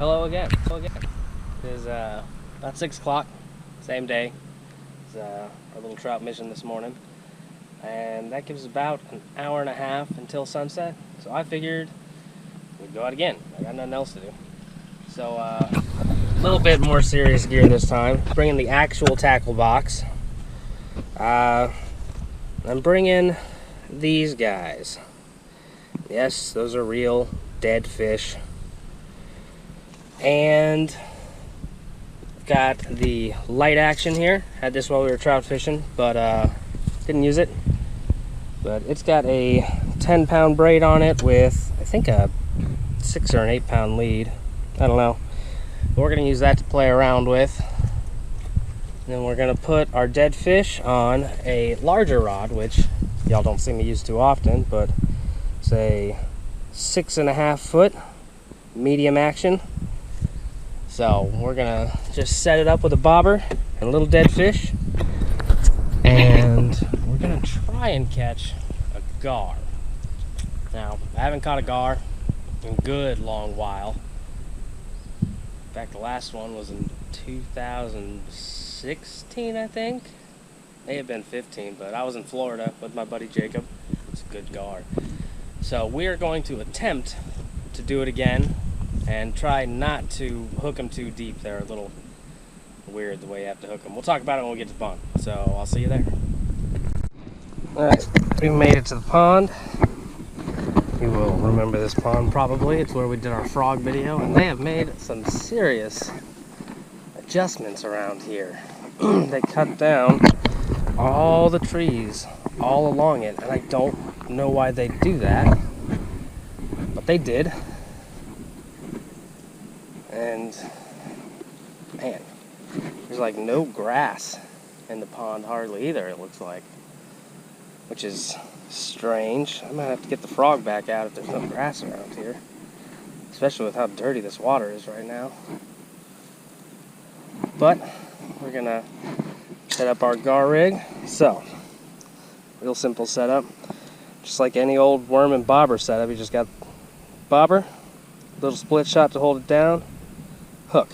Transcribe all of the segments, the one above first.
Hello again. It is about 6 o'clock, same day as our little trout mission this morning. And that gives about an hour and a half until sunset. So I figured we'd go out again. I got nothing else to do. So a little bit more serious gear this time. Bringing the actual tackle box. I'm bringing these guys. Yes, those are real dead fish. And got the light action here. Had this while we were trout fishing, but didn't use it. But it's got a 10-pound braid on it with, I think, a 6 or an 8-pound lead. I don't know. But we're gonna use that to play around with. And then we're gonna put our dead fish on a larger rod, which y'all don't see me use too often, but it's a 6.5 foot medium action. So we're gonna just set it up with a bobber and a little dead fish, and we're gonna try and catch a gar. Now, I haven't caught a gar in a good long while. In fact, the last one was in 2016, I think. May have been 15, but I was in Florida with my buddy Jacob. It's a good gar. So we are going to attempt to do it again and try not to hook them too deep. They're a little weird the way you have to hook them. We'll talk about it when we get to the pond. So I'll see you there. Alright, we made it to the pond. You will remember this pond probably. It's where we did our frog video, and they have made some serious adjustments around here. They cut down all the trees all along it, and I don't know why they do that, but they did. And man, there's like no grass in the pond hardly either, it looks like, which is strange. I might have to get the frog back out if there's no grass around here, especially with how dirty this water is right now. But we're gonna set up our gar rig. So real simple setup, just like any old worm and bobber setup. You just got bobber, little split shot to hold it down, hook.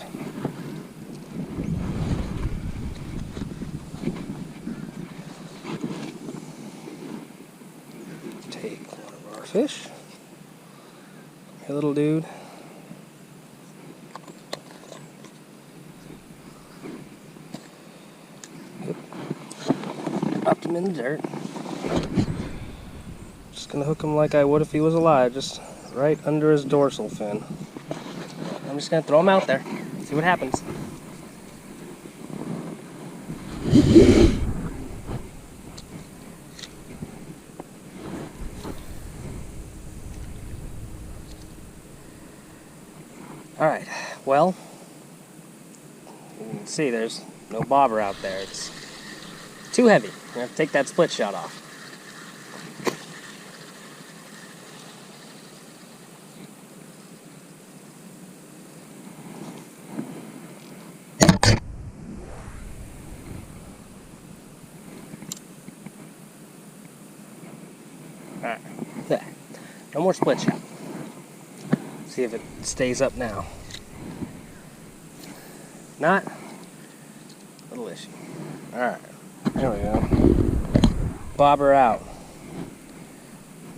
Take one of our fish, hey little dude. Dropped him in the dirt. Just gonna hook him like I would if he was alive, just right under his dorsal fin. I'm just gonna throw him out there, see what happens. Alright, well, you can see there's no bobber out there. It's too heavy. You're gonna have to take that split shot off. Alright, there. No more split shot. See if it stays up now. Not? Little issue. Alright, there we go. Bobber out.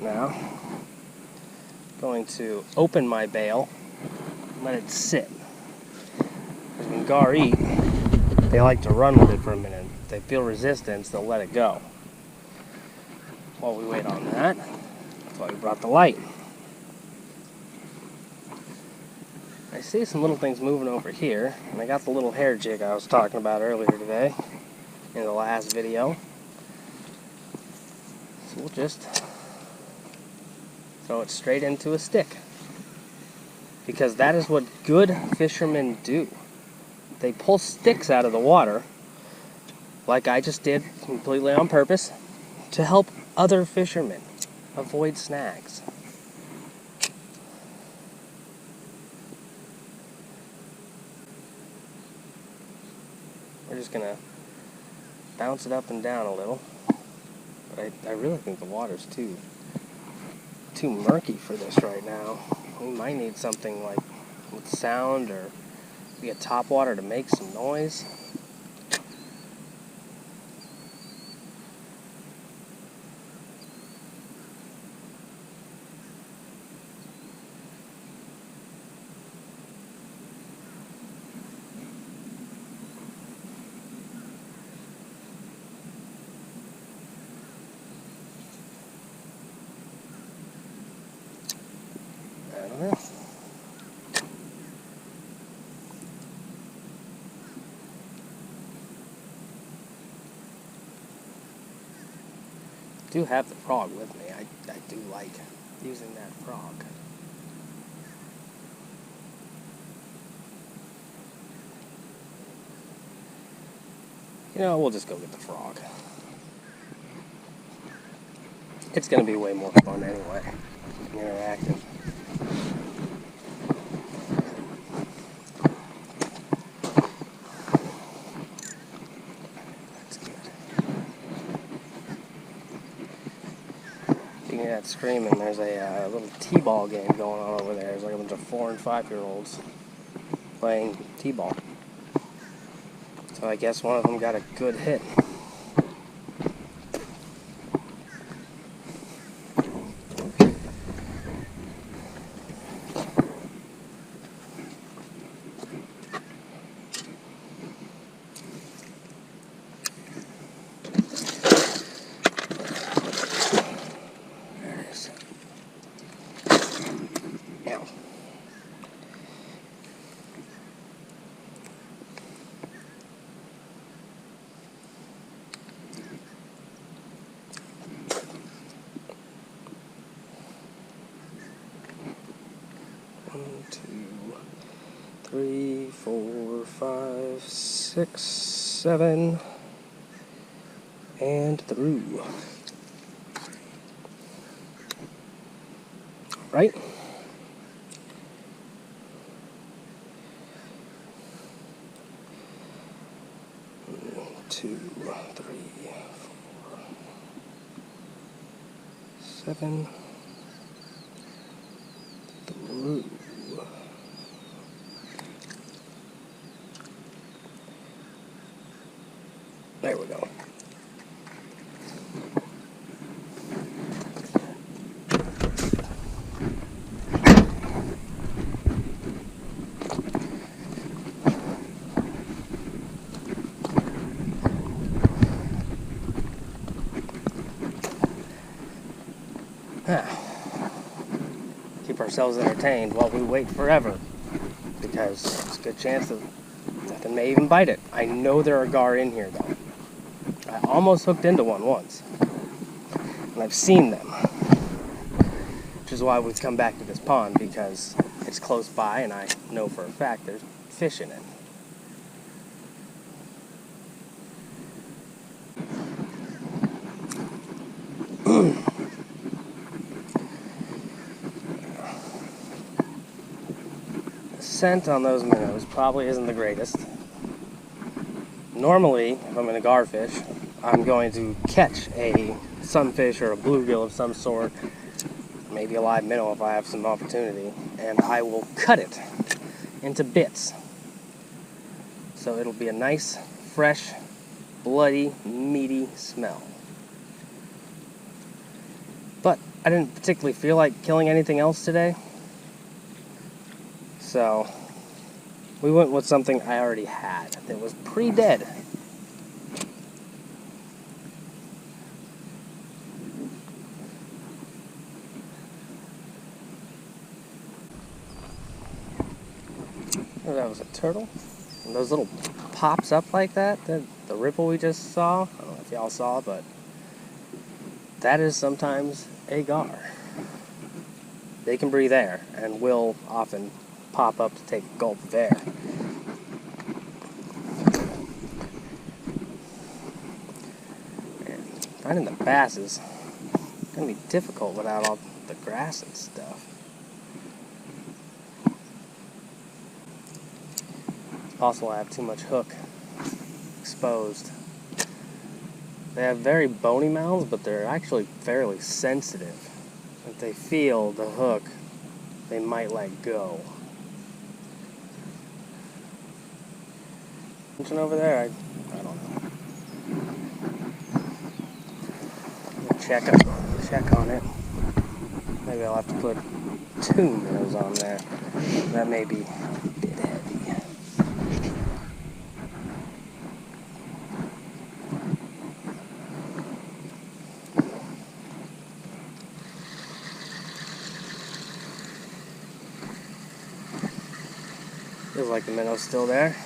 Now, going to open my bail, let it sit. Because when gar eat, they like to run with it for a minute. If they feel resistance, they'll let it go. While we wait on that, that's why we brought the light. I see some little things moving over here, and I got the little hair jig I was talking about earlier today in the last video. So we'll just throw it straight into a stick, because that is what good fishermen do. They pull sticks out of the water, like I just did completely on purpose, to help other fishermen avoid snags. We're just gonna bounce it up and down a little. But I really think the water's too murky for this right now. We might need something like a with sound or get topwater to make some noise. I don't know. I do have the frog with me. I do like using that frog. You know, we'll just go get the frog. It's going to be way more fun anyway. Interactive. Speaking of that screaming, there's a little t-ball game going on over there. There's like a bunch of 4- and 5-year-olds playing t-ball. So I guess one of them got a good hit. There it is. Ow. One, 2, 3, 4, 5, 6, 7, and through. Right? One, 2, 3, 4, 7, through. There we go. Keep ourselves entertained while we wait forever, because there's a good chance that nothing may even bite it. I know there are gar in here though. I almost hooked into one once, and I've seen them, which is why we've come back to this pond, because it's close by and I know for a fact there's fish in it. The scent on those minnows probably isn't the greatest. Normally, if I'm in a garfish, I'm going to catch a sunfish or a bluegill of some sort, maybe a live minnow if I have some opportunity, and I will cut it into bits. So it'll be a nice, fresh, bloody, meaty smell. But I didn't particularly feel like killing anything else today, so we went with something I already had that was pre-dead. Oh, that was a turtle. And those little pops up like that, the ripple we just saw, I don't know if y'all saw, but that is sometimes a gar. They can breathe air and will often pop up to take a gulp of air. And finding the bass is going to be difficult without all the grass and stuff. It's possible I have too much hook exposed. They have very bony mouths, but they're actually fairly sensitive. If they feel the hook, they might let go. Something over there, I don't know. We'll check on it. Maybe I'll have to put 2 minnows on there. That may be a bit heavy. Feels like the minnow's still there.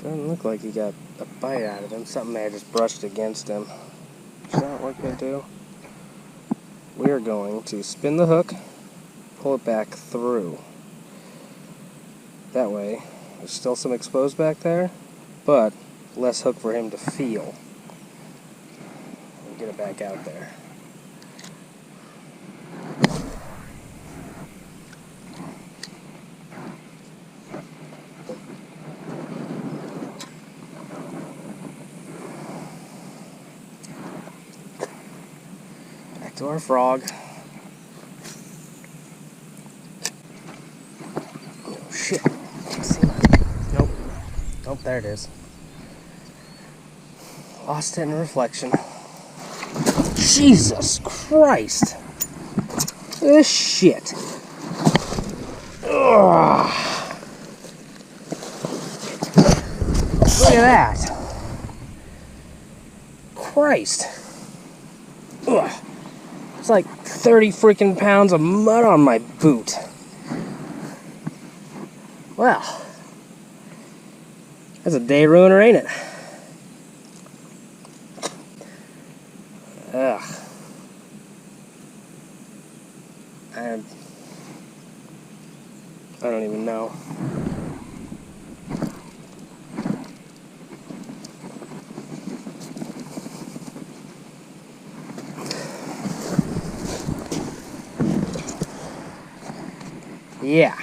Doesn't look like he got a bite out of him. Something may have just brushed against him. Is that what we're going to do? We're going to spin the hook, pull it back through. That way, there's still some exposed back there, but less hook for him to feel. We'll get it back out there. Back to our frog. Oh shit. Nope. Nope, there it is. Lost it in reflection. Jesus Christ! This shit. Ugh. Look at that. Christ. Ugh. It's like 30 freaking pounds of mud on my boot. Well, that's a day ruiner, ain't it? Ugh. I don't even know. Yeah.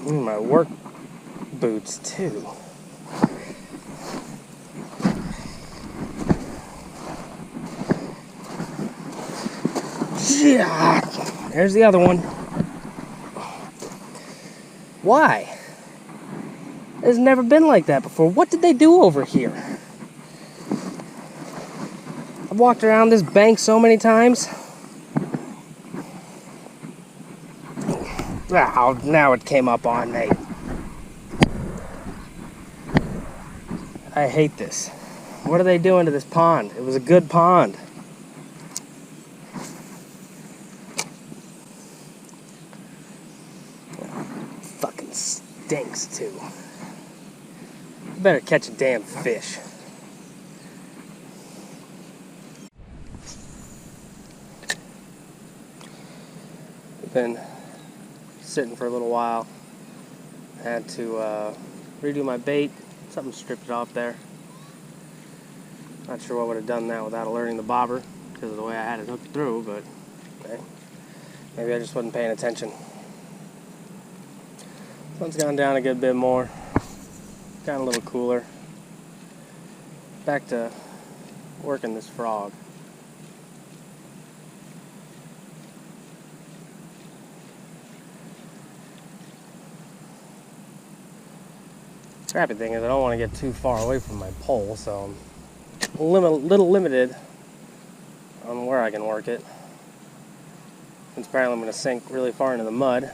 My work boots too. Yeah. There's the other one. Why? It's never been like that before. What did they do over here? I've walked around this bank so many times. Oh, now it came up on me. I hate this. What are they doing to this pond? It was a good pond. Fucking stinks too. You better catch a damn fish. We've been sitting for a little while. Had to redo my bait. Something stripped it off there. Not sure what would have done that without alerting the bobber because of the way I had it hooked through, but okay. Maybe I just wasn't paying attention. Sun's gone down a good bit more. Got a little cooler. Back to working this frog. Crappy thing is I don't want to get too far away from my pole, so I'm a little limited on where I can work it. Since apparently I'm going to sink really far into the mud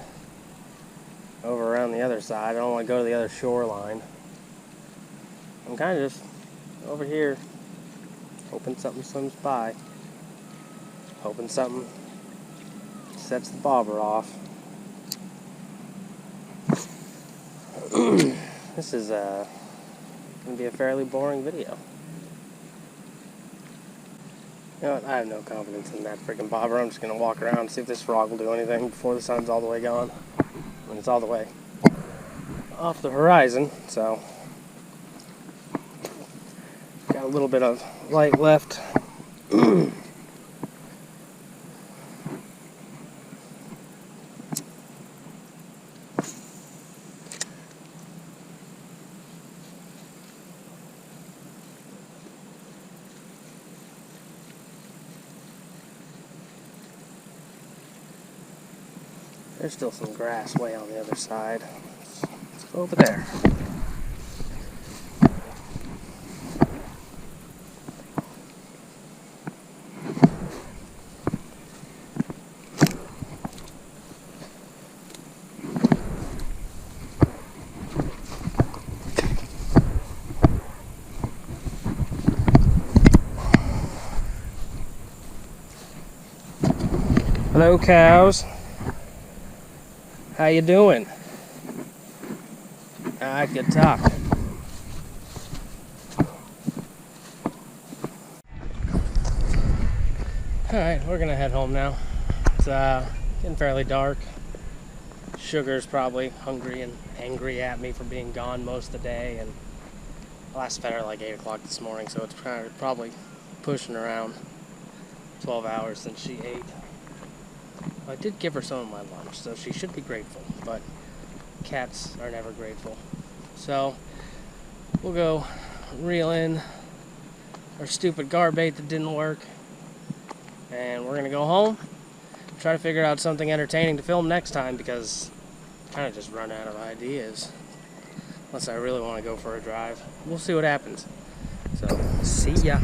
over around the other side. I don't want to go to the other shoreline. I'm kind of just over here hoping something swims by. Hoping something sets the bobber off. This is going to be a fairly boring video. You know what? I have no confidence in that freaking bobber. I'm just going to walk around and see if this frog will do anything before the sun's all the way gone. And it's all the way off the horizon, so got a little bit of light left. There's still some grass way on the other side. Let's go over there. Hello, cows. How you doing? Alright, good talk. Alright, we're gonna head home now. It's getting fairly dark. Sugar's probably hungry and angry at me for being gone most of the day, and I last fed her like 8 o'clock this morning, so it's probably pushing around 12 hours since she ate. I did give her some of my lunch, so she should be grateful, but cats are never grateful. So we'll go reel in our stupid gar bait that didn't work, and we're gonna go home, try to figure out something entertaining to film next time, because I kind of just run out of ideas unless I really want to go for a drive. We'll see what happens. So see ya.